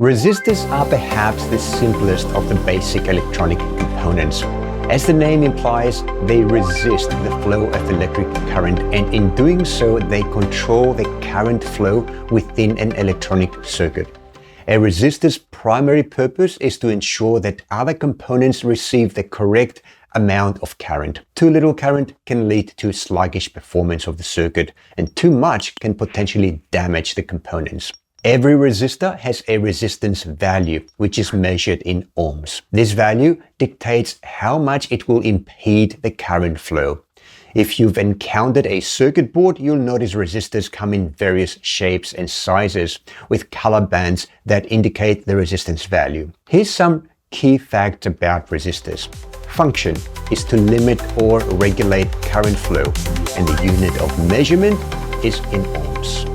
Resistors are perhaps the simplest of the basic electronic components. As the name implies, they resist the flow of electric current, and in doing so, they control the current flow within an electronic circuit. A resistor's primary purpose is to ensure that other components receive the correct amount of current. Too little current can lead to sluggish performance of the circuit, and too much can potentially damage the components. Every resistor has a resistance value, which is measured in ohms. This value dictates how much it will impede the current flow. If you've encountered a circuit board, you'll notice resistors come in various shapes and sizes with color bands that indicate the resistance value. Here's some key facts about resistors. Function is to limit or regulate current flow, and the unit of measurement is in ohms.